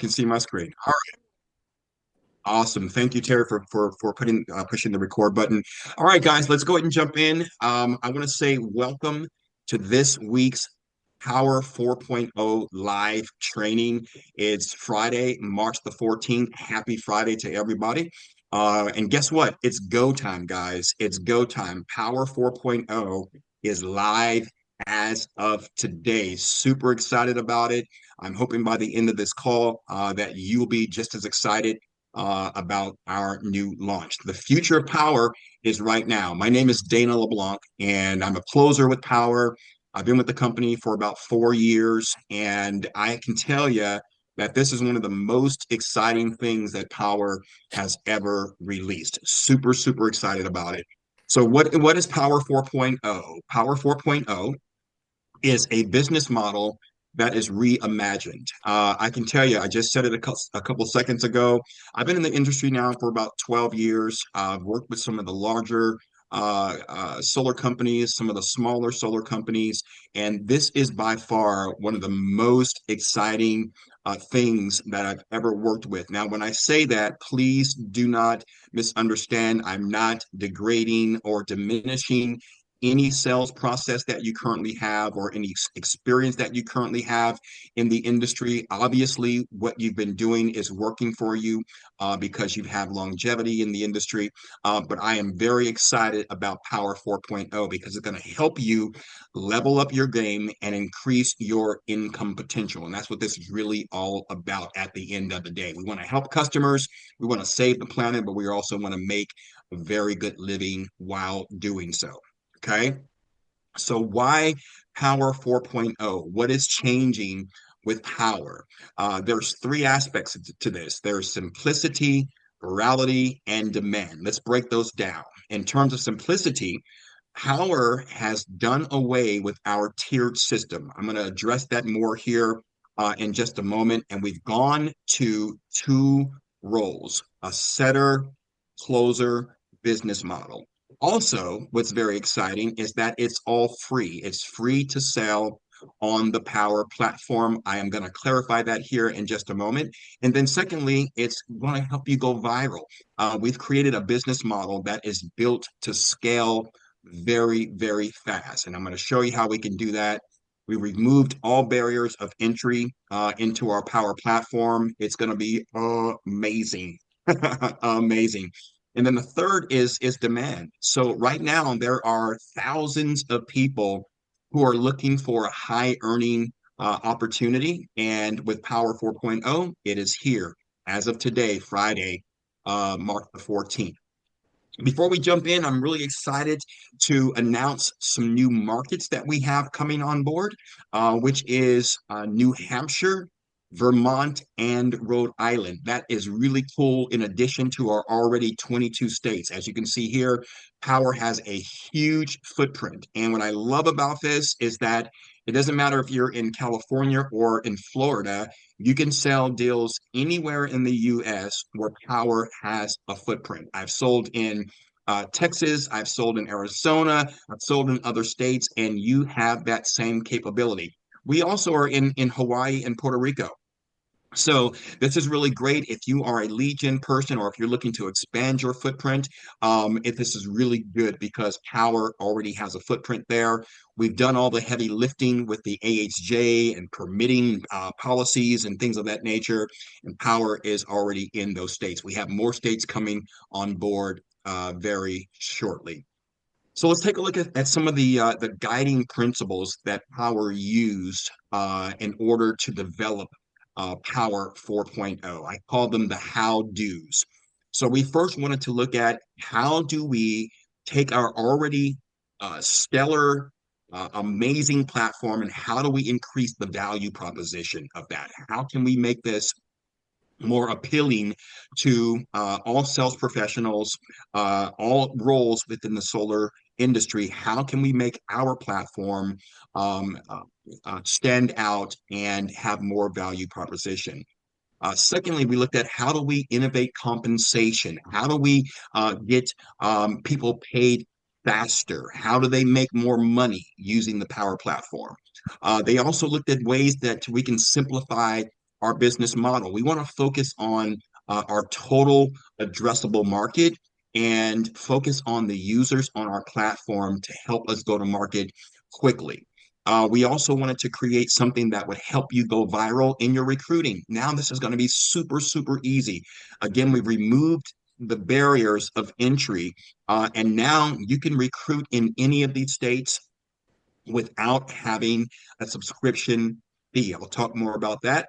can see my screen. All right, awesome. Thank you, Terry, for putting pushing the record button. All right, guys, let's go ahead and jump in. I want to say welcome to this week's Power 4.0 live training. It's Friday, March the 14th. Happy Friday to everybody. And guess what? It's go time, guys. It's go time. Power 4.0 is live as of today. Super excited about it. I'm hoping by the end of this call that you'll be just as excited about our new launch. The future of Power is right now. My name is Dana LeBlanc, and I'm a closer with Power. I've been with the company for about 4 years, and I can tell you that this is one of the most exciting things that Power has ever released. Super, super excited about it. So what is Power 4.0? Power 4.0 is a business model that is reimagined. I can tell you, I just said it a couple seconds ago. I've been in the industry now for about 12 years. I've worked with some of the larger solar companies, some of the smaller solar companies, and this is by far one of the most exciting things that I've ever worked with. Now, when I say that, please do not misunderstand. I'm not degrading or diminishing any sales process that you currently have or any experience that you currently have in the industry. Obviously, what you've been doing is working for you because you have longevity in the industry. But I am very excited about Power 4.0 because it's going to help you level up your game and increase your income potential. And that's what this is really all about at the end of the day. We want to help customers, we want to save the planet, but we also want to make a very good living while doing so. Okay. So why Power 4.0? What is changing with Power? There's three aspects to this. There's simplicity, virality, and demand. Let's break those down. In terms of simplicity, Power has done away with our tiered system. I'm going to address that more here in just a moment. And we've gone to two roles, a setter, closer business model. Also, what's very exciting is that it's all free. It's free to sell on the Power platform. I am going to clarify that here in just a moment. And then secondly, it's going to help you go viral. We've created a business model that is built to scale very, very fast. And I'm going to show you how we can do that. We removed all barriers of entry into our Power platform. It's going to be amazing. Amazing. And then the third is demand. So right now there are thousands of people who are looking for a high earning opportunity. And with Power 4.0, it is here as of today, Friday, March the 14th. Before we jump in, I'm really excited to announce some new markets that we have coming on board, which is New Hampshire, Vermont, and Rhode Island. That is really cool in addition to our already 22 states. As you can see here, Power has a huge footprint. And what I love about this is that it doesn't matter if you're in California or in Florida, you can sell deals anywhere in the US where Power has a footprint. I've sold in Texas, I've sold in Arizona, I've sold in other states, and you have that same capability. We also are in Hawaii and Puerto Rico. So this is really great if you are a lead gen person or if you're looking to expand your footprint. If this is really good because Power already has a footprint there. We've done all the heavy lifting with the AHJ and permitting policies and things of that nature, and Power is already in those states. We have more states coming on board very shortly. So let's take a look at some of the guiding principles that Power used in order to develop Power 4.0. I call them the how-dos. So we first wanted to look at how do we take our already stellar, amazing platform and how do we increase the value proposition of that? How can we make this more appealing to all sales professionals, all roles within the solar industry? How can we make our platform stand out and have more value proposition? Secondly, we looked at how do we innovate compensation? How do we get people paid faster? How do they make more money using the Power platform? They also looked at ways that we can simplify our business model. We want to focus on our total addressable market and focus on the users on our platform to help us go to market quickly. We also wanted to create something that would help you go viral in your recruiting. Now, this is going to be super, super easy. Again, we've removed the barriers of entry, and now you can recruit in any of these states without having a subscription fee. I'll talk more about that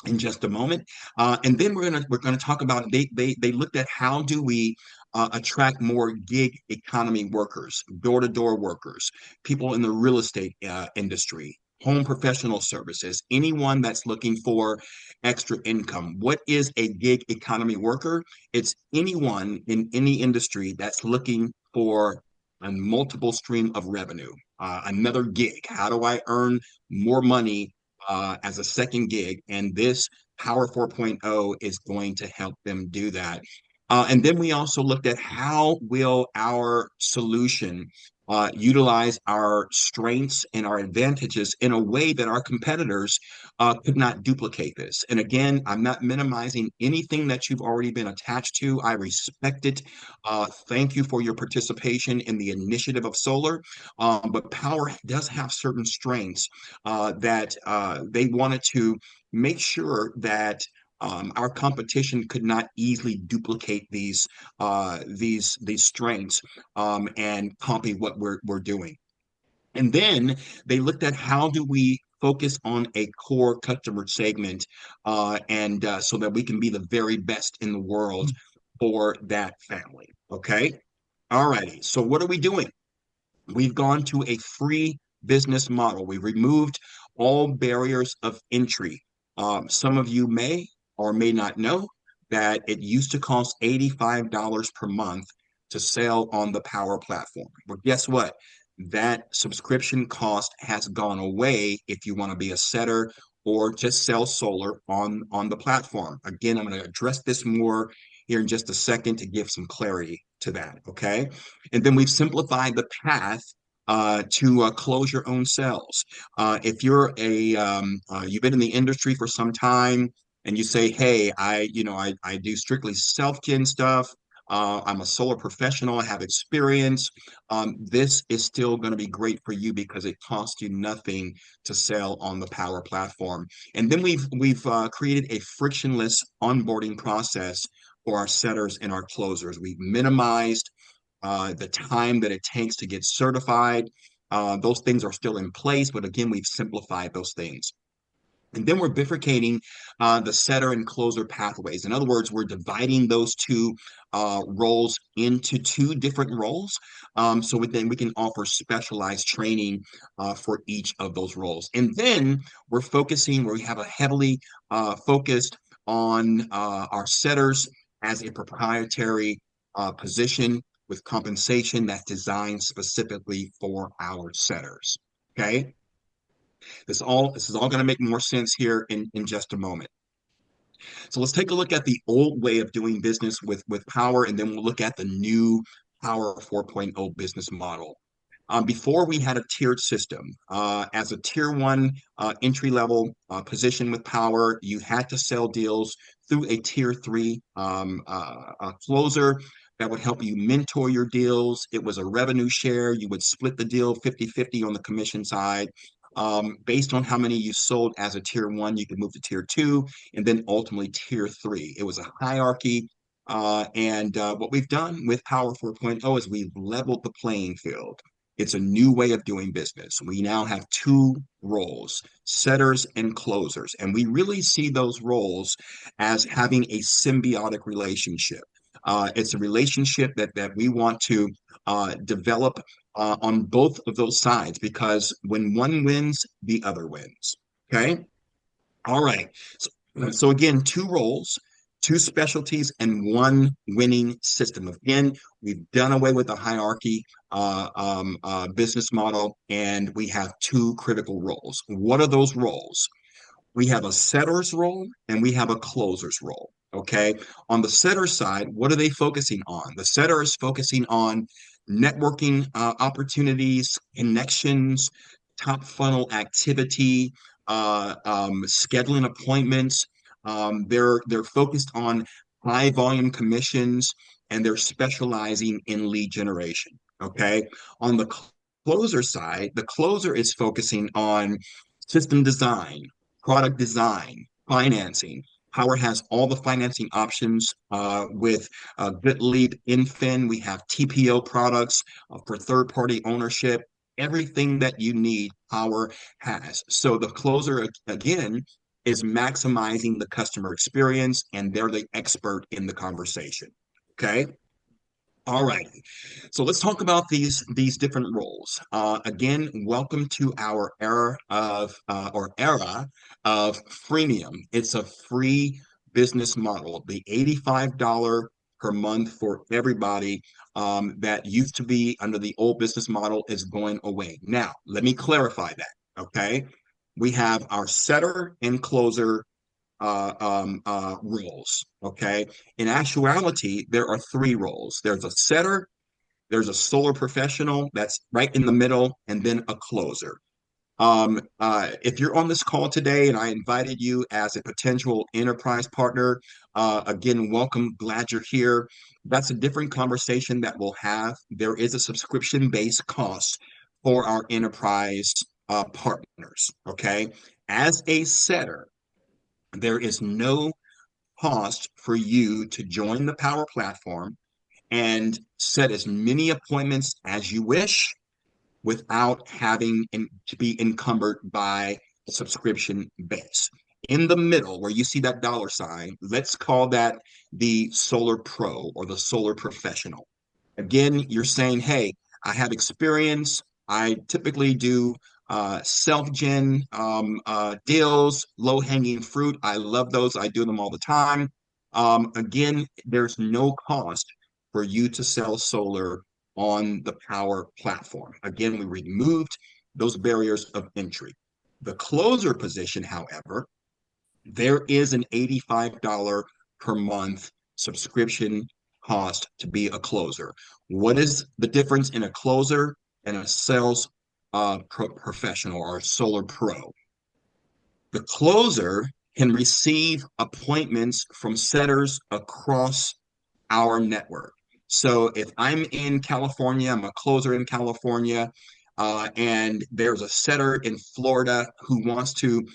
in just a moment. And then we're gonna talk about they looked at how do we attract more gig economy workers, door-to-door workers, people in the real estate industry, home professional services, anyone that's looking for extra income. What is a gig economy worker? It's anyone in any industry that's looking for a multiple stream of revenue, another gig. How do I earn more money as a second gig? And this Powur 4.0 is going to help them do that. And then we also looked at how will our solution utilize our strengths and our advantages in a way that our competitors could not duplicate this. And again, I'm not minimizing anything that you've already been attached to. I respect it. Thank you for your participation in the initiative of solar. But Powur does have certain strengths that they wanted to make sure that our competition could not easily duplicate these strengths and copy what we're doing. And then they looked at how do we focus on a core customer segment and so that we can be the very best in the world for that family. Okay. All righty. So what are we doing? We've gone to a free business model. We've removed all barriers of entry. Some of you may or may not know that it used to cost $85 per month to sell on the Powur platform. But guess what? That subscription cost has gone away if you want to be a setter or just sell solar on the platform. Again, I'm going to address this more here in just a second to give some clarity to that. Okay. And then we've simplified the path to close your own sales. If you've been in the industry for some time and you say, hey, I do strictly self-gen stuff. I'm a solar professional. I have experience. This is still going to be great for you because it costs you nothing to sell on the Powur platform. And then we've created a frictionless onboarding process for our setters and our closers. We've minimized the time that it takes to get certified. Those things are still in place, but again, we've simplified those things. And then we're bifurcating the setter and closer pathways. In other words, we're dividing those two roles into two different roles. So then we can offer specialized training for each of those roles. And then we're focusing where we have a heavily focused on our setters as a proprietary position with compensation that's designed specifically for our setters. Okay. This is all going to make more sense here in just a moment. So let's take a look at the old way of doing business with Powur, and then we'll look at the new Powur 4.0 business model. Before we had a tiered system, as a tier one entry level position with Powur, you had to sell deals through a tier three closer that would help you mentor your deals. It was a revenue share. You would split the deal 50-50 on the commission side. Based on how many you sold as a tier one, you could move to tier two and then ultimately tier three. It was a hierarchy. And what we've done with Powur 4.0 is we've leveled the playing field. It's a new way of doing business. We now have two roles, setters and closers. And we really see those roles as having a symbiotic relationship. It's a relationship that we want to develop on both of those sides because when one wins, the other wins. Okay. All right. So again, two roles, two specialties, and one winning system. Again, we've done away with the hierarchy business model, and we have two critical roles. What are those roles? We have a setter's role and we have a closer's role. Okay. On the setter side, what are they focusing on? The setter is focusing on networking opportunities, connections, top funnel activity, scheduling appointments. They're focused on high volume commissions, and they're specializing in lead generation. Okay. On the closer side, the closer is focusing on system design, product design, financing. Power has all the financing options with GoodLead Infin. We have TPO products for third-party ownership. Everything that you need, Power has. So the closer, again, is maximizing the customer experience, and they're the expert in the conversation. Okay. All right. So let's talk about these different roles. Again, welcome to our era of freemium. It's a free business model. The $85 per month for everybody that used to be under the old business model is going away. Now, let me clarify that. Okay. We have our setter and closer roles. Okay. In actuality, there are three roles. There's a setter, there's a solar professional that's right in the middle, and then a closer. If you're on this call today and I invited you as a potential enterprise partner, again, welcome. Glad you're here. That's a different conversation that we'll have. There is a subscription-based cost for our enterprise partners. Okay. As a setter, there is no cost for you to join the Power platform and set as many appointments as you wish without having to be encumbered by a subscription base. In the middle, where you see that dollar sign, let's call that the Solar Pro or the Solar Professional. Again, you're saying, hey, I have experience. I typically do self-gen deals, low-hanging fruit. I love those. I do them all the time. Again, there's no cost for you to sell solar on the Power platform. Again, we removed those barriers of entry. The closer position, however, there is an $85 per month subscription cost to be a closer. What is the difference in a closer and a sales professional or a solar pro? The closer can receive appointments from setters across our network. So if I'm in California, I'm a closer in California, and there's a setter in Florida who wants to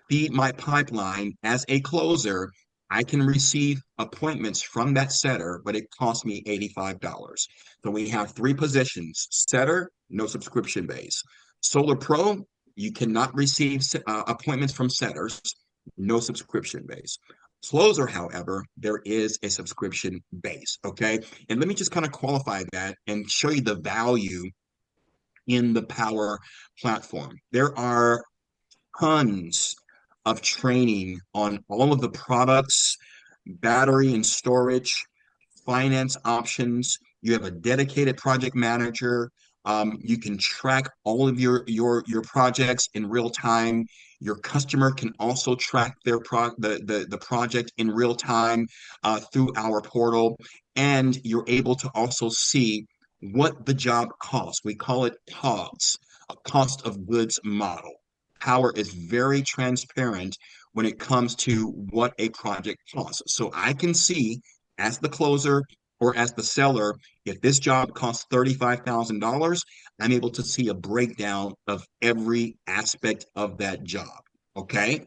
feed my pipeline as a closer, I can receive appointments from that setter, but it costs me $85. So we have three positions: setter, no subscription base; Solar Pro, you cannot receive appointments from setters, no subscription base. Closer, however, there is a subscription base. Okay. And let me just kind of qualify that and show you the value in the Power platform. There are tons of training on all of the products, battery and storage, finance options. You have a dedicated project manager. You can track all of your projects in real time. Your customer can also track the project in real time through our portal, and you're able to also see what the job costs. We call it COGS, a cost of goods model. Power is very transparent when it comes to what a project costs. So I can see as the closer or as the seller, if this job costs $35,000, I'm able to see a breakdown of every aspect of that job. Okay.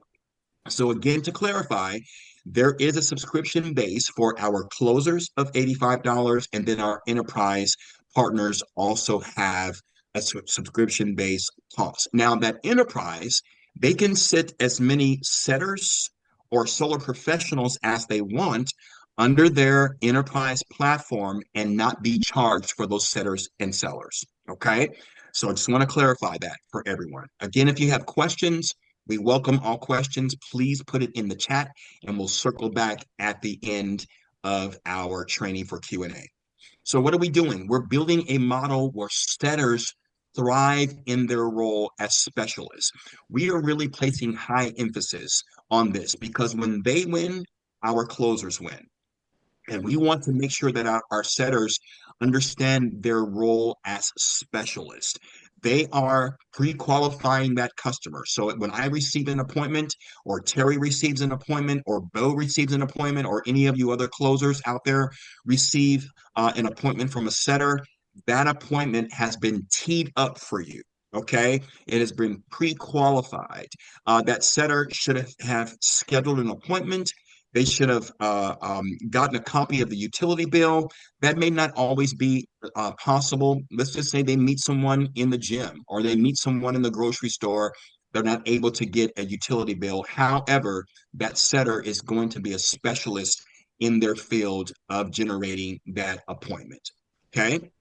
So again, to clarify, there is a subscription base for our closers of $85, and then our enterprise partners also have a subscription base cost. Now, that enterprise, they can sit as many setters or solar professionals as they want under their enterprise platform and not be charged for those setters and sellers. Okay. So I just want to clarify that for everyone. Again, if you have questions, we welcome all questions. Please put it in the chat and we'll circle back at the end of our training for Q&A. So what are we doing? We're building a model where setters thrive in their role as specialists. We are really placing high emphasis on this because when they win, our closers win. And we want to make sure that our setters understand their role as specialists. They are pre-qualifying that customer. So when I receive an appointment, or Terry receives an appointment, or Bo receives an appointment, or any of you other closers out there receive an appointment from a setter, that appointment has been teed up for you. Okay, it has been pre-qualified. That setter should have scheduled an appointment. They should have gotten a copy of the utility bill. That may not always be possible. Let's just say they meet someone in the gym or they meet someone in the grocery store. They're not able to get a utility bill. However, that setter is going to be a specialist in their field of generating that appointment. Okay.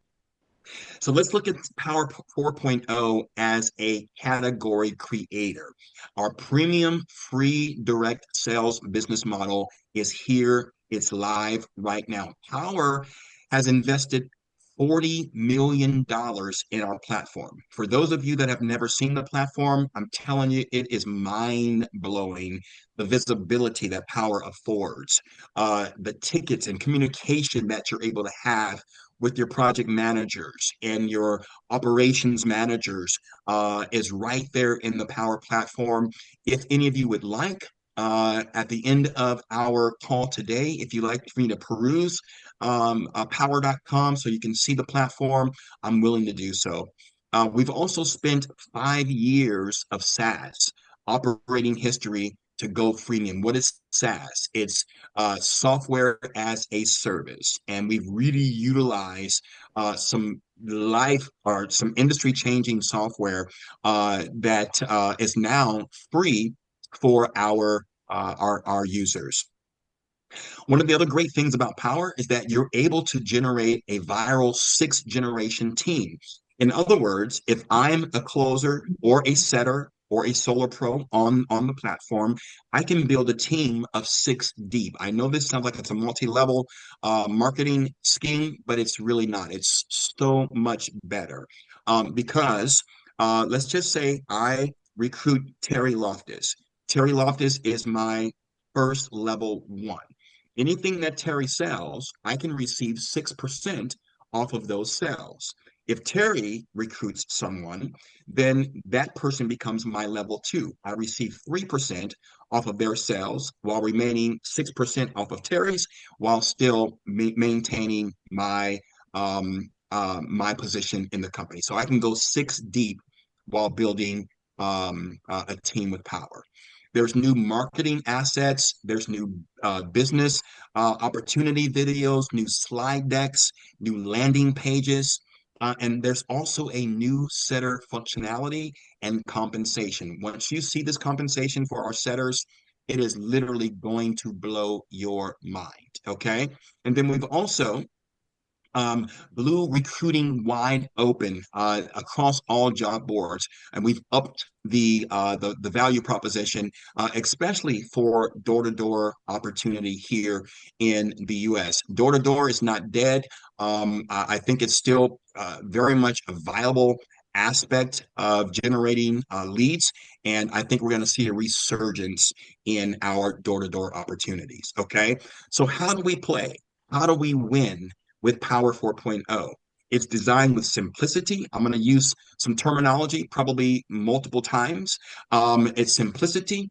So let's look at Power 4.0 as a category creator. Our premium free direct sales business model is here. It's live right now. Power has invested $40 million in our platform. For those of you that have never seen the platform, I'm telling you, it is mind blowing the visibility that Power affords, the tickets and communication that you're able to have with your project managers and your operations managers is right there in the Power platform. If any of you would like, at the end of our call today, if you'd like for me to peruse power.com so you can see the platform, I'm willing to do so. We've also spent 5 years of SaaS operating history to go freemium. What is SaaS? It's software as a service. And we've really utilized some life or some industry changing software that is now free for our users. One of the other great things about Power is that you're able to generate a viral 6th generation team. In other words, if I'm a closer or a setter or a solar pro on the platform, I can build a team of 6 deep. I know this sounds like it's a multi-level marketing scheme, but it's really not. It's so much better because let's just say I recruit Terry Loftus. Terry Loftus is my first level one. Anything that Terry sells, I can receive 6% off of those sales. If Terry recruits someone, then that person becomes my level two. I receive 3% off of their sales while remaining 6% off of Terry's, while still maintaining my position in the company. So I can go 6 deep while building a team with Power. There's new marketing assets. There's new business opportunity videos, new slide decks, new landing pages. And there's also a new setter functionality and compensation. Once you see this compensation for our setters, it is literally going to blow your mind. Okay. And then we've also Blue recruiting wide open across all job boards, and we've upped the value proposition, especially for door-to-door opportunity here in the U.S. Door-to-door is not dead. I think it's still very much a viable aspect of generating leads, and I think we're going to see a resurgence in our door-to-door opportunities. Okay, so how do we play? How do we win with Power 4.0? It's designed with simplicity. I'm going to use some terminology probably multiple times. It's simplicity.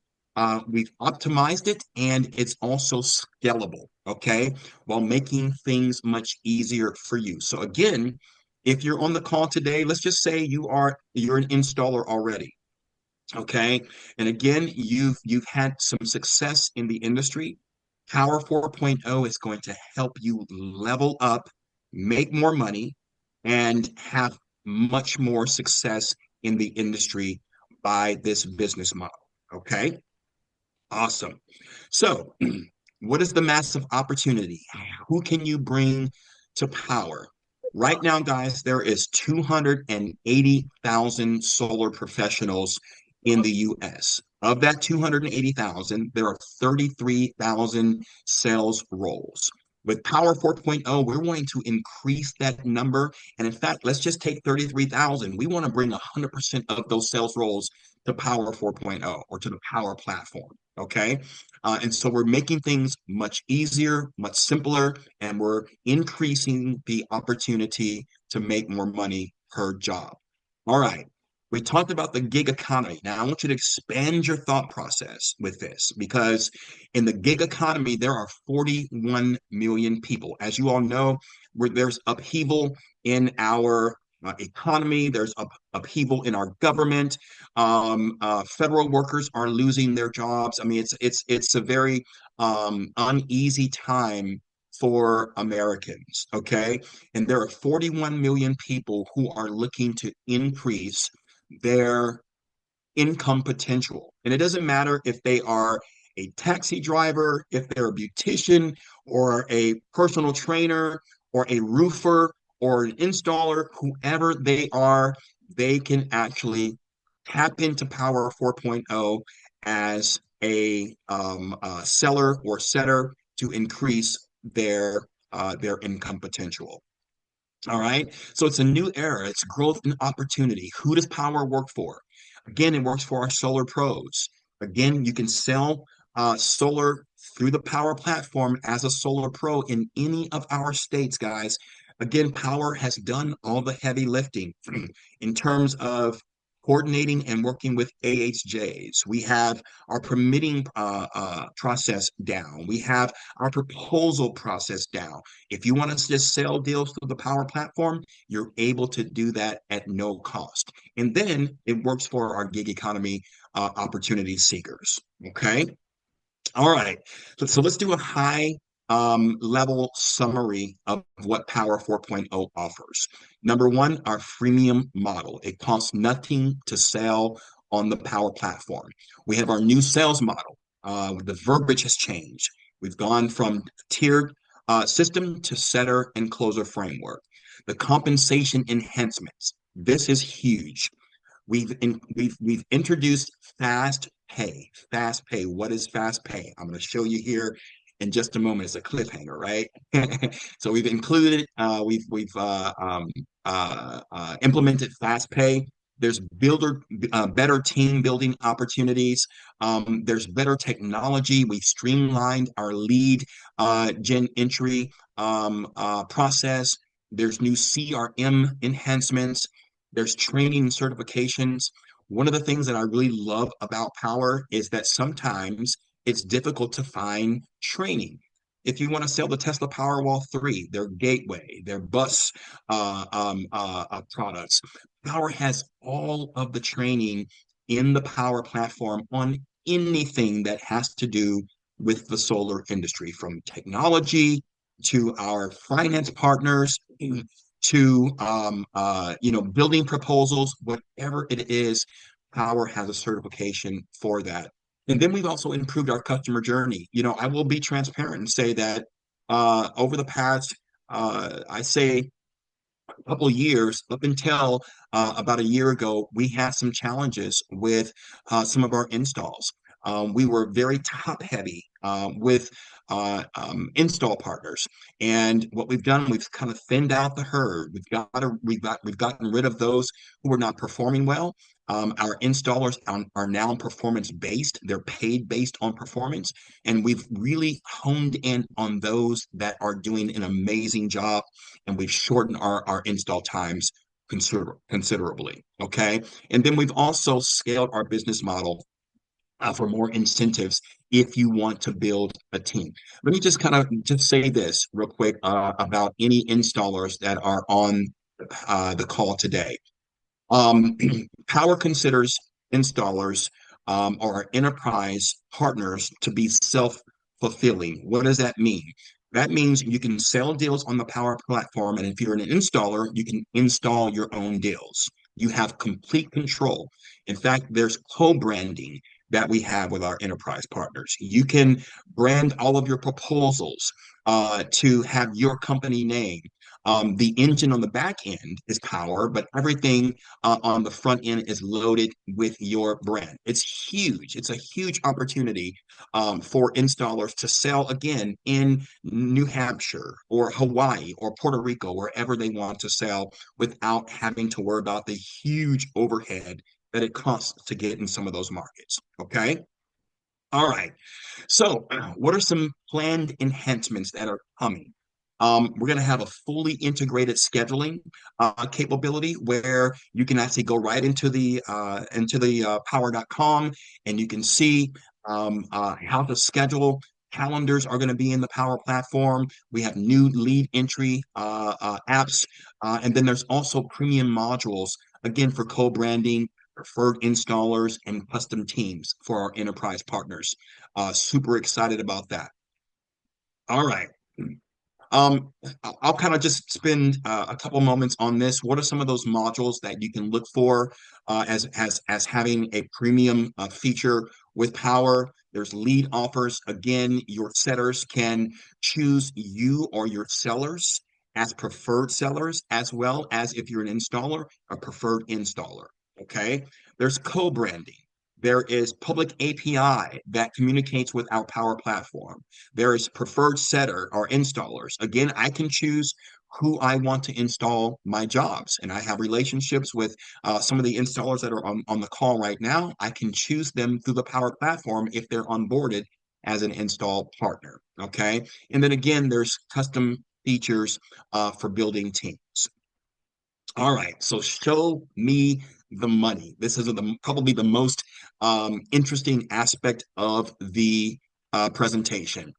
We've optimized it, and it's also scalable, okay, while making things much easier for you. So again, if you're on the call today, let's just say you're an installer already. Okay. And again, you've had some success in the industry. Power 4.0 is going to help you level up, make more money, and have much more success in the industry by this business model. Okay. Awesome. So, what is the massive opportunity? Who can you bring to Power? Right now, guys, there is 280,000 solar professionals in the US. Of that 280,000, there are 33,000 sales roles. With Power 4.0, we're going to increase that number. And in fact, let's just take 33,000. We want to bring 100% of those sales roles to Power 4.0 or to the Power platform. Okay. And so we're making things much easier, much simpler, and we're increasing the opportunity to make more money per job. All right. We talked about the gig economy. Now, I want you to expand your thought process with this because in the gig economy, there are 41 million people. As you all know, there's upheaval in our economy, there's upheaval in our government. Federal workers are losing their jobs. I mean, it's a very uneasy time for Americans. Okay. And there are 41 million people who are looking to increase their income potential. And it doesn't matter if they are a taxi driver, if they're a beautician, or a personal trainer, or a roofer, or an installer, whoever they are, they can actually tap into Power 4.0 as a seller or setter to increase their income potential. All right. So it's a new era. It's growth and opportunity. Who does power work for? Again, it works for our solar pros. Again, you can sell solar through the power platform as a solar pro in any of our states, guys. Again, power has done all the heavy lifting in terms of coordinating and working with AHJs. We have our permitting process down. We have our proposal process down. If you want to just sell deals through the Power Platform, you're able to do that at no cost. And then it works for our gig economy opportunity seekers. Okay. All right. So let's do a high level summary of what Power 4.0 offers. Number one, our freemium model. It costs nothing to sell on the Power platform. We have our new sales model. The verbiage has changed. We've gone from tiered system to setter and closer framework. The compensation enhancements. This is huge. We've introduced fast pay. Fast pay. What is fast pay? I'm going to show you here in just a moment. It's a cliffhanger, right? So we've included. We've implemented fast pay. There's better team building opportunities. There's better technology. We've streamlined our lead gen entry process. There's new CRM enhancements. There's training certifications. One of the things that I really love about Power is that sometimes it's difficult to find training. If you want to sell the Tesla Powerwall 3, their gateway, their bus products, Power has all of the training in the Power platform on anything that has to do with the solar industry, from technology to our finance partners to building proposals, whatever it is. Power has a certification for that. And then we've also improved our customer journey. I will be transparent and say that over the past, I say, a couple of years, up until about a year ago, we had some challenges with some of our installs. We were very top heavy with install partners, and what we've done, we've kind of thinned out the herd. We've gotten rid of those who were not performing well. Our installers are now performance based; they're paid based on performance, and we've really honed in on those that are doing an amazing job, and we've shortened our install times considerably. Okay, and then we've also scaled our business model for more incentives if you want to build a team. Let me just kind of just say this real quick about any installers that are on the call today. Um, Power considers installers or enterprise partners to be self-fulfilling. What does that mean? That means you can sell deals on the Power platform, and if you're an installer, you can install your own deals. You have complete control. In fact, there's co-branding that we have with our enterprise partners. You can brand all of your proposals to have your company name. The engine on the back end is Power, but everything on the front end is loaded with your brand. It's huge. It's a huge opportunity for installers to sell again in New Hampshire or Hawaii or Puerto Rico, wherever they want to sell without having to worry about the huge overhead that it costs to get in some of those markets. Okay. All right. So, what are some planned enhancements that are coming? We're going to have a fully integrated scheduling capability where you can actually go right into the power.com and you can see how to schedule. Calendars are going to be in the Power platform. We have new lead entry apps, and then there's also premium modules again for co-branding, preferred installers, and custom teams for our enterprise partners. Super excited about that. All right. Um, I'll kind of just spend a couple moments on this. What are some of those modules that you can look for as having a premium feature with Power? There's lead offers. Again, your setters can choose you or your sellers as preferred sellers, as well as if you're an installer, a preferred installer. Okay. There's co-branding. There is public API that communicates with our Power platform. There is preferred setter or installers. Again, I can choose who I want to install my jobs. And I have relationships with some of the installers that are on the call right now. I can choose them through the Power Platform if they're onboarded as an install partner. Okay. And then again, there's custom features for building teams. All right. So show me the money. This is probably the most interesting aspect of the presentation.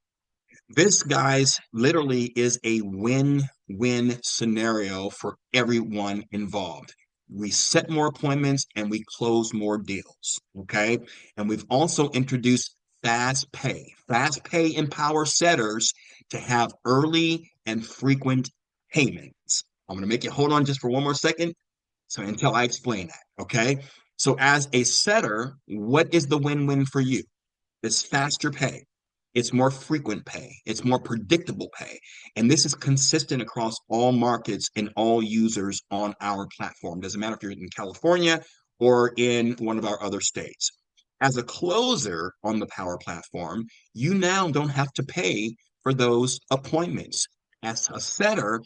This, guys, literally is a win-win scenario for everyone involved. We set more appointments and we close more deals. Okay. And we've also introduced fast pay. Fast pay empowers setters to have early and frequent payments. I'm going to make you hold on just for one more second. So until I explain that. Okay. So as a setter, what is the win-win for you? It's faster pay. It's more frequent pay. It's more predictable pay. And this is consistent across all markets and all users on our platform. Doesn't matter if you're in California or in one of our other states. As a closer on the Power platform, you now don't have to pay for those appointments. As a setter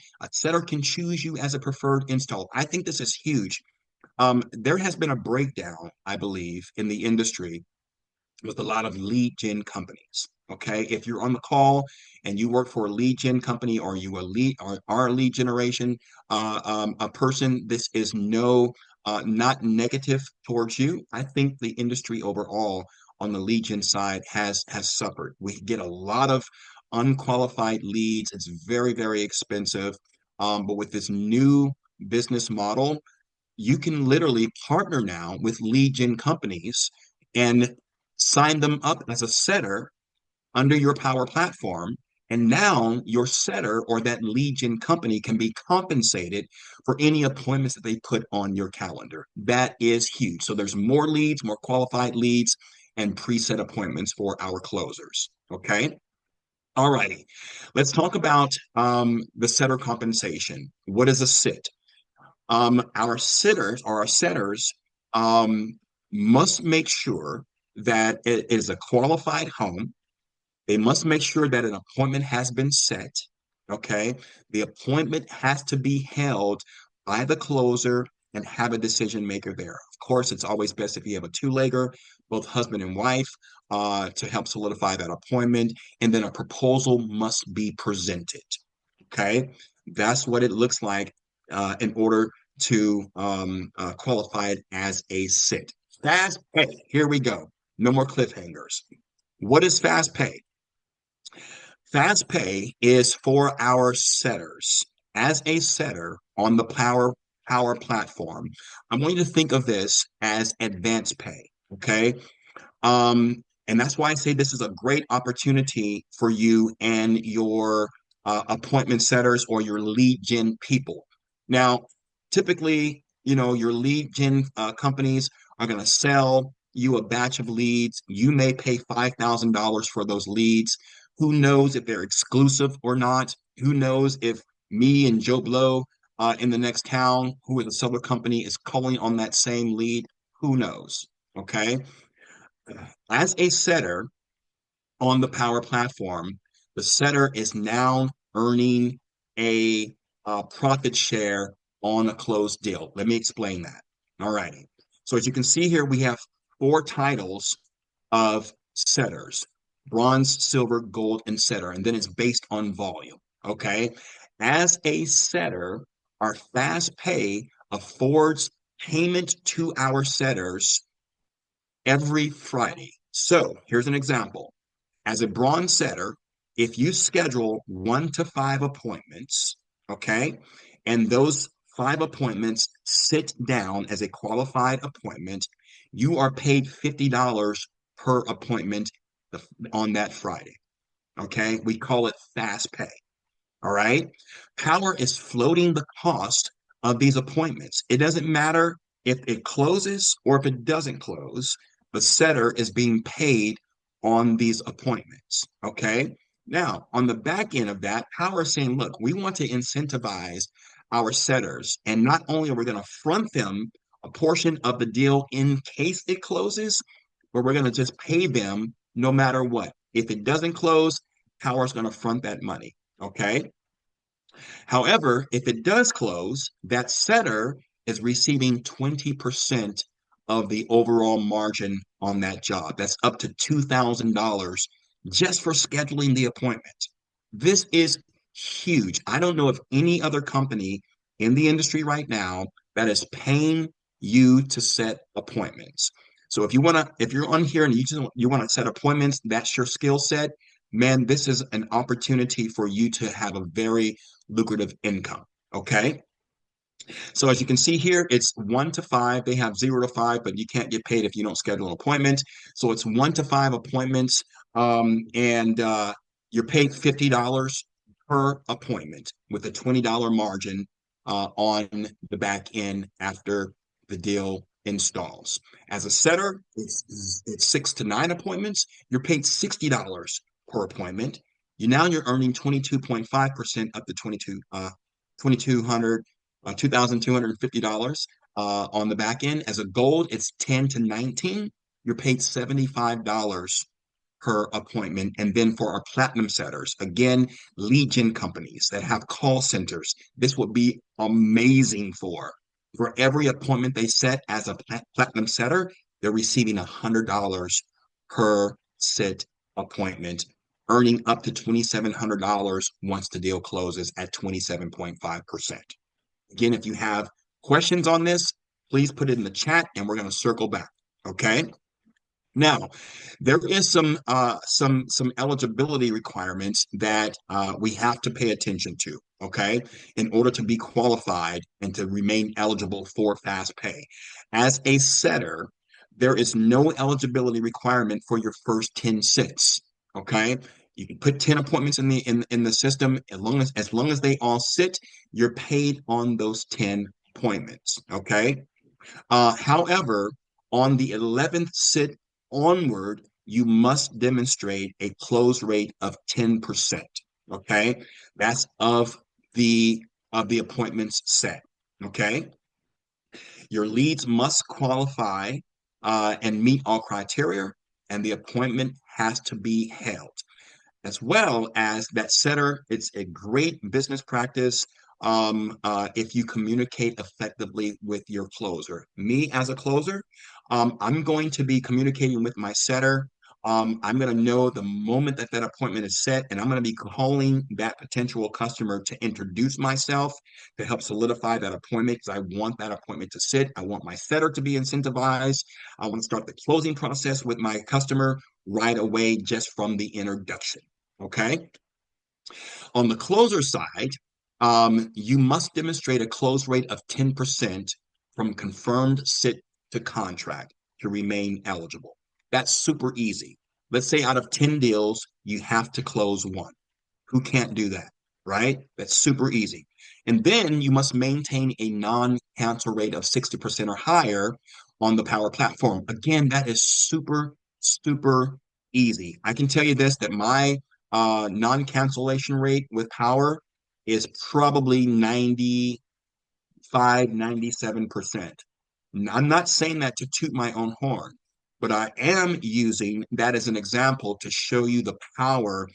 can choose you as a preferred install. I think this is huge. There has been a breakdown, I believe, in the industry with a lot of lead gen companies. Okay, if you're on the call and you work for a lead gen company or you a lead or are a lead generation a person, this is no not negative towards you. I think the industry overall on the lead gen side has suffered. We get a lot of unqualified leads. It's very expensive. But with this new business model, you can literally partner now with lead gen companies and sign them up as a setter under your Power platform. And now your setter or that lead gen company can be compensated for any appointments that they put on your calendar. That is huge. So there's more leads, more qualified leads, and preset appointments for our closers. Okay. All righty. Let's talk about the setter compensation. What is a sit? Our sitters or our setters um, must make sure that it is a qualified home. They must make sure that an appointment has been set. Okay. The appointment has to be held by the closer and have a decision maker there. Of course, it's always best if you have a two-legger, both husband and wife, to help solidify that appointment. And then a proposal must be presented. Okay. That's what it looks like in order to qualify it as a sit. Fast pay. Here we go. No more cliffhangers. What is fast pay? Fast pay is for our setters. As a setter on the Power platform, I want you to think of this as advance pay. Okay. And that's why I say this is a great opportunity for you and your appointment setters or your lead gen people. Now, typically, your lead gen companies are going to sell you a batch of leads. You may pay $5,000 for those leads. Who knows if they're exclusive or not? Who knows if me and Joe Blow in the next town, who is a seller company, is calling on that same lead? Who knows? Okay. As a setter on the Power platform, the setter is now earning a profit share on a closed deal. Let me explain that. All righty. So as you can see here, we have four titles of setters: bronze, silver, gold, and setter, and then it's based on volume. Okay. As a setter, our fast pay affords payment to our setters every Friday. So here's an example. As a bronze setter, if you schedule 1 to 5 appointments, okay, and those 5 appointments sit down as a qualified appointment, you are paid $50 per appointment on that Friday. Okay, we call it fast pay. All right. Power is floating the cost of these appointments. It doesn't matter if it closes or if it doesn't close, the setter is being paid on these appointments. Okay. Now, on the back end of that, Power is saying, look, we want to incentivize our setters. And not only are we going to front them a portion of the deal in case it closes, but we're going to just pay them no matter what. If it doesn't close, Power is going to front that money. Okay. However, if it does close, that setter is receiving 20% of the overall margin on that job. That's up to $2,000 just for scheduling the appointment. This is huge. I don't know of any other company in the industry right now that is paying you to set appointments. So if you're on here and you want to set appointments, that's your skill set, man, this is an opportunity for you to have a very lucrative income. Okay. So as you can see here, it's 1 to 5. They have 0 to 5, but you can't get paid if you don't schedule an appointment. So it's 1 to 5 appointments. And you're paid $50 per appointment with a $20 margin on the back end after the deal installs. As a setter, it's 6 to 9 appointments. You're paid $60 per appointment. You're earning 22.5% up to 2,200 $2,250 on the back end. As a gold, it's 10 to 19. You're paid $75 per appointment. And then for our platinum setters, again, lead gen companies that have call centers, this would be amazing for. For every appointment they set as a platinum setter, they're receiving $100 per sit appointment, earning up to $2,700 once the deal closes at 27.5%. Again, if you have questions on this, please put it in the chat and we're going to circle back. Okay. Now, there is some eligibility requirements that we have to pay attention to, okay, in order to be qualified and to remain eligible for fast pay. As a setter, there is no eligibility requirement for your first 10 sits, okay? You can put 10 appointments in the system as long as they all sit, you're paid on those 10 appointments, okay? However, on the 11th sit onward, you must demonstrate a close rate of 10%. Okay. That's the of the appointments set. Okay. Your leads must qualify and meet all criteria, and the appointment has to be held as well as that setter. It's a great business practice if you communicate effectively with your closer. Me as a closer, I'm going to be communicating with my setter. I'm going to know the moment that that appointment is set, and I'm going to be calling that potential customer to introduce myself to help solidify that appointment because I want that appointment to sit. I want my setter to be incentivized. I want to start the closing process with my customer right away just from the introduction. Okay. On the closer side, you must demonstrate a close rate of 10% from confirmed sit to contract to remain eligible. That's super easy. Let's say out of 10 deals, you have to close one. Who can't do that, right? That's super easy. And then you must maintain a non-cancel rate of 60% or higher on the Power platform. Again, that is super, super easy. I can tell you this, that my non-cancellation rate with Power is probably 95, 97%. I'm not saying that to toot my own horn, but I am using that as an example to show you the power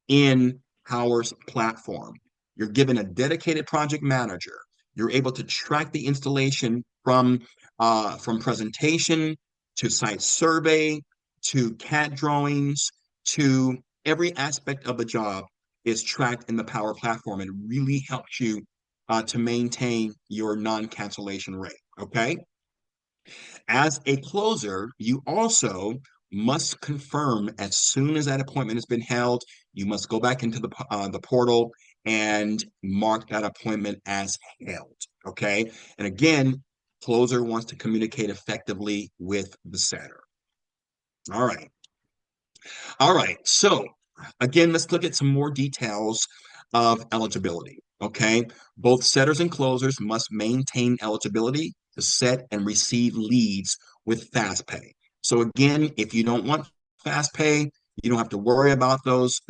in Power's platform. You're given a dedicated project manager. You're able to track the installation from presentation to site survey to CAD drawings to every aspect of the job is tracked in the Power platform and really helps you to maintain your non-cancellation rate. Okay. As a closer, you also must confirm as soon as that appointment has been held, you must go back into the portal and mark that appointment as held. Okay. And again, closer wants to communicate effectively with the setter. All right. All right. So again, let's look at some more details of eligibility. Okay. Both setters and closers must maintain eligibility to set and receive leads with FastPay. So again, if you don't want FastPay, you don't have to worry about those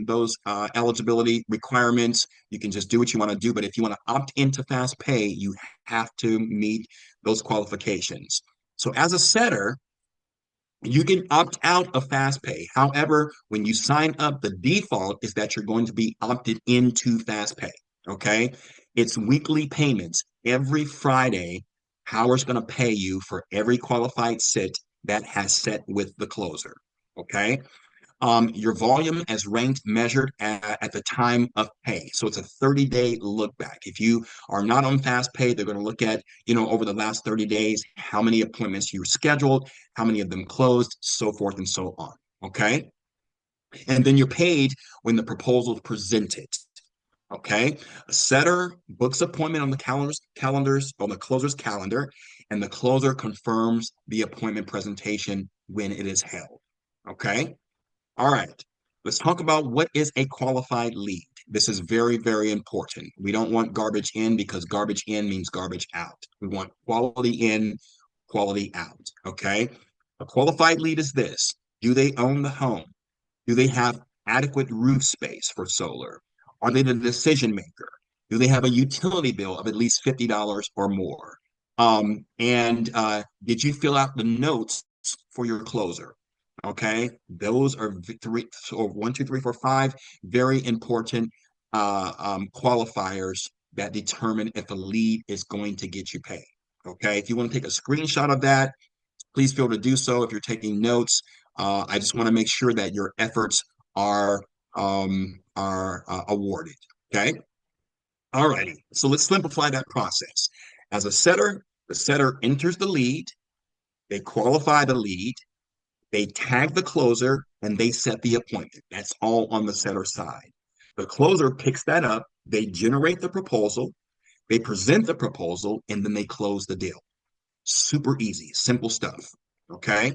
eligibility requirements. You can just do what you want to do. But if you want to opt into FastPay, you have to meet those qualifications. So as a setter, you can opt out of FastPay. However, when you sign up, the default is that you're going to be opted into FastPay. Okay. It's weekly payments. Every Friday, Howard's going to pay you for every qualified sit that has set with the closer. Okay. Your volume as ranked measured at the time of pay. So it's a 30-day look back. If you are not on fast pay, they're going to look at, over the last 30 days, how many appointments you scheduled, how many of them closed, so forth and so on. Okay. And then you're paid when the proposal is presented. Okay. A setter books appointment on the on the closer's calendar, and the closer confirms the appointment presentation when it is held. Okay. All right, let's talk about what is a qualified lead. This is very, very important. We don't want garbage in because garbage in means garbage out. We want quality in, quality out. Okay. A qualified lead is this. Do they own the home? Do they have adequate roof space for solar? Are they the decision maker? Do they have a utility bill of at least $50 or more? And did you fill out the notes for your closer? Okay, those are three, so one, two, three, four, five very important qualifiers that determine if a lead is going to get you paid. Okay, if you want to take a screenshot of that, please feel to do so. If you're taking notes, I just want to make sure that your efforts are awarded. Okay. All righty. So let's simplify that process. As a setter, the setter enters the lead, they qualify the lead, they tag the closer, and they set the appointment. That's all on the setter side. The closer picks that up, they generate the proposal, they present the proposal, and then they close the deal. Super easy, simple stuff. Okay.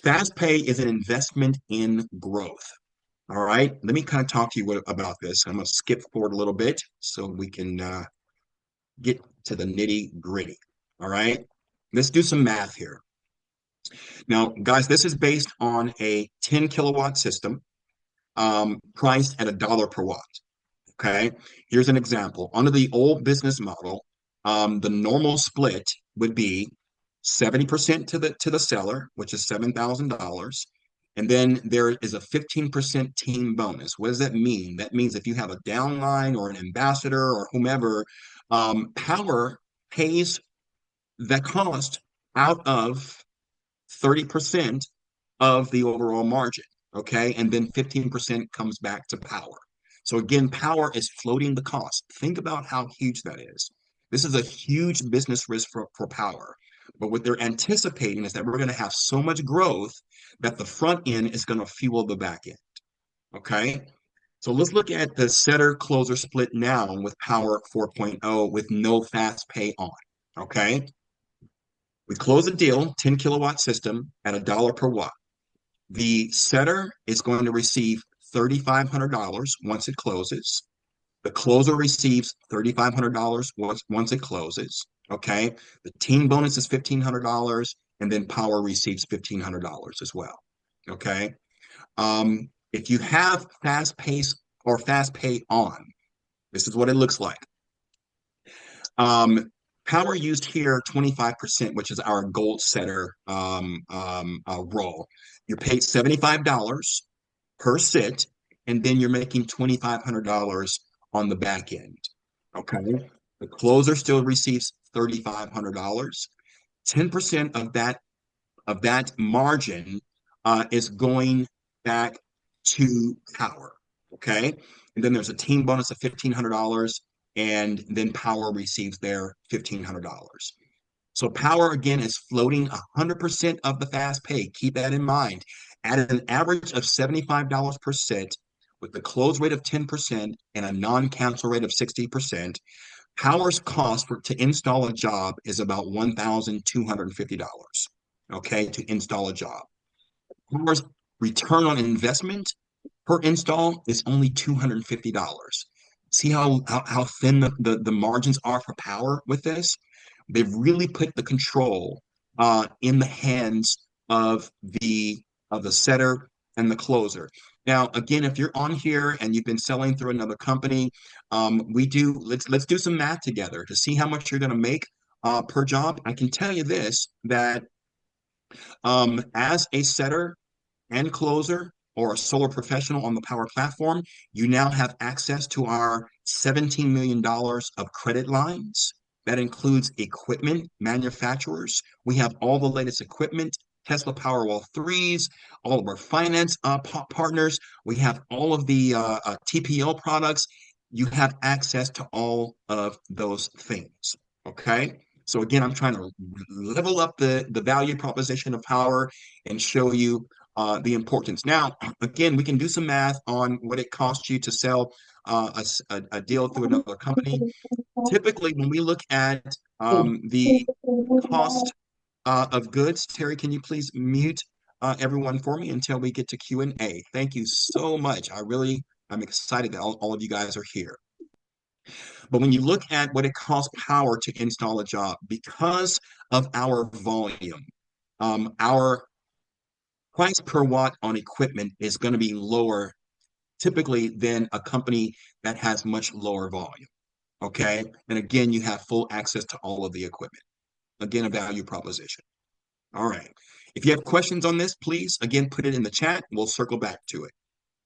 Fast pay is an investment in growth. All right. Let me kind of talk to you about this. I'm going to skip forward a little bit so we can get to the nitty gritty. All right. Let's do some math here. Now, guys, this is based on a 10 kilowatt system priced at $1 per watt. Okay. Here's an example. Under the old business model, the normal split would be 70% to the seller, which is $7,000. And then there is a 15% team bonus. What does that mean? That means if you have a downline or an ambassador or whomever, Power pays that cost out of 30% of the overall margin. Okay. And then 15% comes back to Power. So again, Power is floating the cost. Think about how huge that is. This is a huge business risk for Power. But what they're anticipating is that we're going to have so much growth that the front end is going to fuel the back end. Okay. So let's look at the setter closer split now with Powur 4.0 with no fast pay on. Okay. We close a deal, 10 kilowatt system at $1 per watt. The setter is going to receive $3,500 once it closes. The closer receives $3,500 once it closes. Okay. The team bonus is $1,500, and then Power receives $1,500 as well. Okay. If you have fast pace or fast pay on, this is what it looks like. Power used here 25%, which is our gold setter role. You're paid $75 per sit, and then you're making $2,500 on the back end. Okay. The closer still receives $3,500. 10% of that margin is going back to Power. Okay. And then there's a team bonus of $1,500. And then Powur receives their $1,500. So Powur again is floating 100% of the fast pay. Keep that in mind. At an average of $75 per set, with the close rate of 10% and a non-cancel rate of 60%, Powur's cost to install a job is about $1,250. Okay, to install a job. Powur's return on investment per install is only $250. See how thin the margins are for Powur with this? They've really put the control in the hands of the setter and the closer. Now, again, if you're on here and you've been selling through another company, let's do some math together to see how much you're going to make per job. I can tell you this that as a setter and closer or a solar professional on the Powur platform, you now have access to our $17 million of credit lines. That includes equipment manufacturers. We have all the latest equipment, Tesla Powerwall 3s, all of our finance partners. We have all of the TPO products. You have access to all of those things. Okay. So again, I'm trying to level up the value proposition of Powur and show you the importance. Now, again, we can do some math on what it costs you to sell a deal through another company. Typically, when we look at the cost of goods, Terry, can you please mute everyone for me until we get to Q&A? Thank you so much. I'm excited that all of you guys are here. But when you look at what it costs Powur to install a job, because of our volume, our price per watt on equipment is going to be lower typically than a company that has much lower volume. Okay. And again, you have full access to all of the equipment. Again, a value proposition. All right. If you have questions on this, please, again, put it in the chat. We'll circle back to it.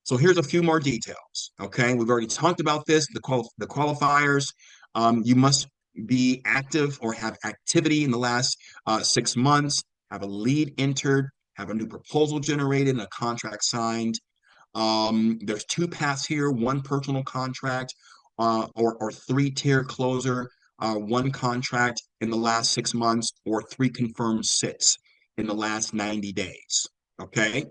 So here's a few more details. Okay. We've already talked about this, the qualifiers. You must be active or have activity in the last 6 months, have a lead entered, have a new proposal generated, and a contract signed. There's two paths here, one personal contract or three-tier closer, one contract in the last 6 months, or three confirmed sits in the last 90 days. Okay.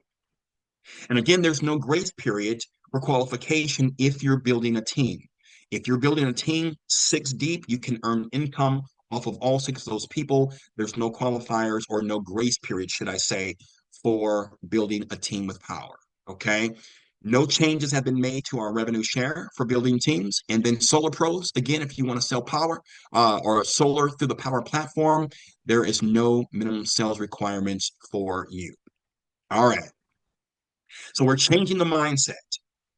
And again, there's no grace period for qualification if you're building a team. If you're building a team 6 deep, you can earn income off of all 6 of those people. There's no qualifiers or no grace period, should I say, for building a team with Powur. Okay. No changes have been made to our revenue share for building teams. And then Solar Pros, again, if you want to sell power or solar through the Powur platform, there is no minimum sales requirements for you. All right. So we're changing the mindset,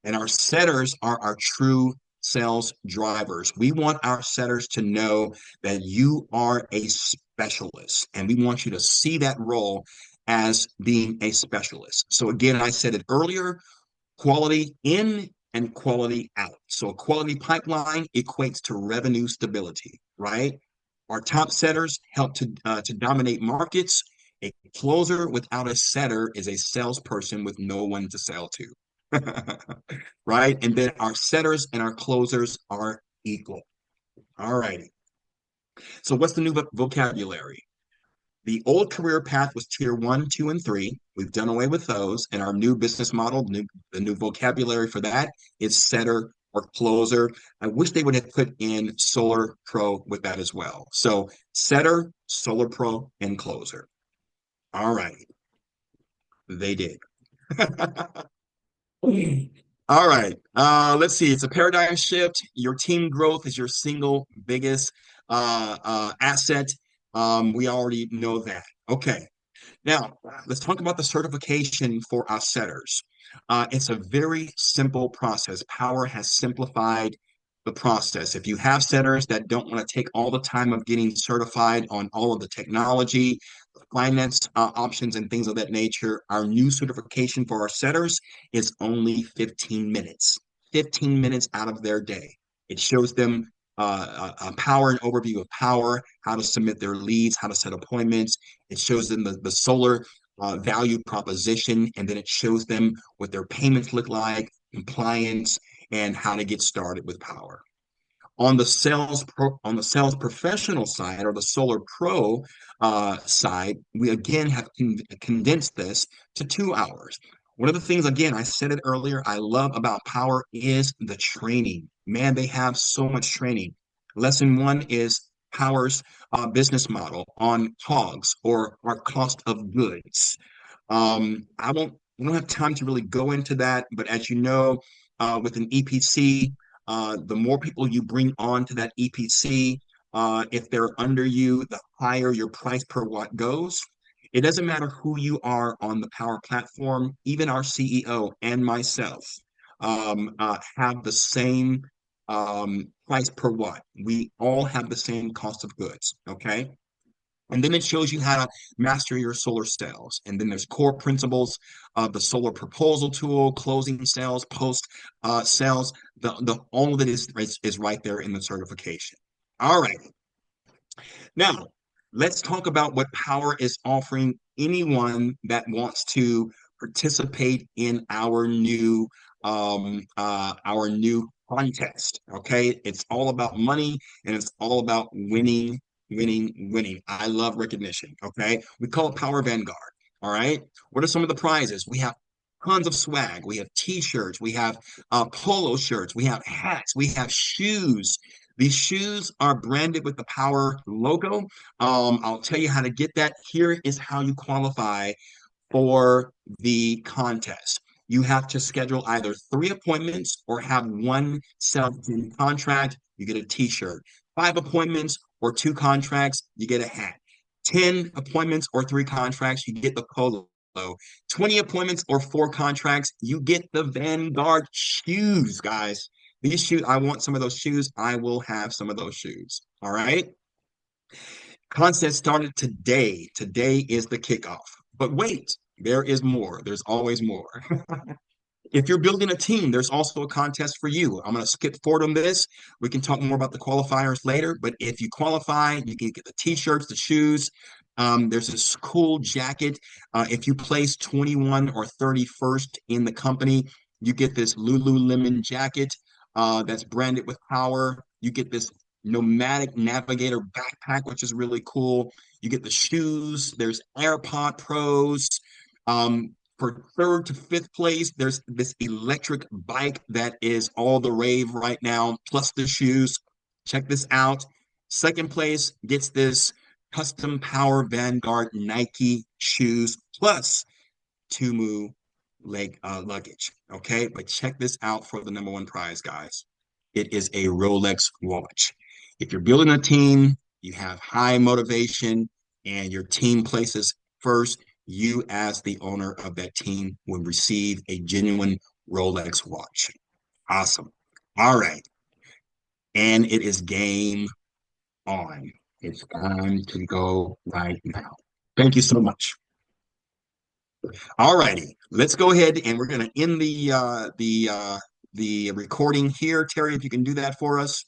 and our setters are our true sales drivers. We want our setters to know that you are a specialist, and we want you to see that role as being a specialist. So again, I said it earlier, quality in and quality out. So a quality pipeline equates to revenue stability, right? Our top setters help to dominate markets. A closer without a setter is a salesperson with no one to sell to, right? And then our setters and our closers are equal. All righty. So what's the new vocabulary? The old career path was tier 1, 2, and 3. We've done away with those, and our new business model, the new vocabulary for that is setter or closer. I wish they would have put in Solar Pro with that as well. So setter, Solar Pro, and closer. All right. They did. All right. Let's see. It's a paradigm shift. Your team growth is your single biggest asset. We already know that. Okay. Now, let's talk about the certification for our setters. It's a very simple process. Powur has simplified the process. If you have setters that don't want to take all the time of getting certified on all of the technology, finance options, and things of that nature, our new certification for our setters is only 15 minutes. 15 minutes out of their day. It shows them Powur, an overview of Powur, how to submit their leads, how to set appointments. It shows them the solar value proposition, and then it shows them what their payments look like, compliance, and how to get started with power. On the sales professional side, or the solar pro side, we again have condensed this to 2 hours. One of the things, again, I said it earlier, I love about Power is the training. Man, they have so much training. Lesson one is Power's business model on COGS, or our cost of goods. I don't have time to really go into that, but as you know, with an EPC, the more people you bring on to that EPC, if they're under you, the higher your price per watt goes. It doesn't matter who you are on the Power platform, even our CEO and myself have the same price per watt. We all have the same cost of goods, okay? And then it shows you how to master your solar sales. And then there's core principles of the solar proposal tool, closing sales, post sales. The all of it is right there in the certification. All right. Now, let's talk about what Power is offering anyone that wants to participate in our new contest. Okay, it's all about money and it's all about winning, winning, winning. I love recognition. Okay, we call it Power Vanguard. All right, what are some of the prizes? We have tons of swag. We have T-shirts. We have polo shirts. We have hats. We have shoes. These shoes are branded with the Power logo. I'll tell you how to get that. Here is how you qualify for the contest. You have to schedule either 3 appointments or have one self-pay contract, you get a t-shirt. 5 appointments or 2 contracts, you get a hat. 10 appointments or 3 contracts, you get the polo. 20 appointments or 4 contracts, you get the Vanguard shoes, guys. These shoes, I want some of those shoes. I will have some of those shoes. All right. Contest started today. Today is the kickoff. But wait, there is more. There's always more. If you're building a team, there's also a contest for you. I'm going to skip forward on this. We can talk more about the qualifiers later. But if you qualify, you can get the t-shirts, the shoes. There's this cool jacket. If you place 21 or 31st in the company, you get this Lululemon jacket that's branded with Power. You get this Nomadic Navigator backpack, which is really cool. You get the shoes. There's AirPod Pros. For third to fifth place, there's this electric bike that is all the rave right now, plus the shoes. Check this out. Second place gets this custom Power Vanguard Nike shoes plus Tumu luggage. Okay, but check this out for the number one prize, guys. It is a Rolex watch. If you're building a team, you have high motivation, and your team places first, you as the owner of that team will receive a genuine Rolex watch. Awesome. All right. And it is game on. It's time to go right now. Thank you so much. All righty. Let's go ahead and we're going to end the recording here. Terry, if you can do that for us.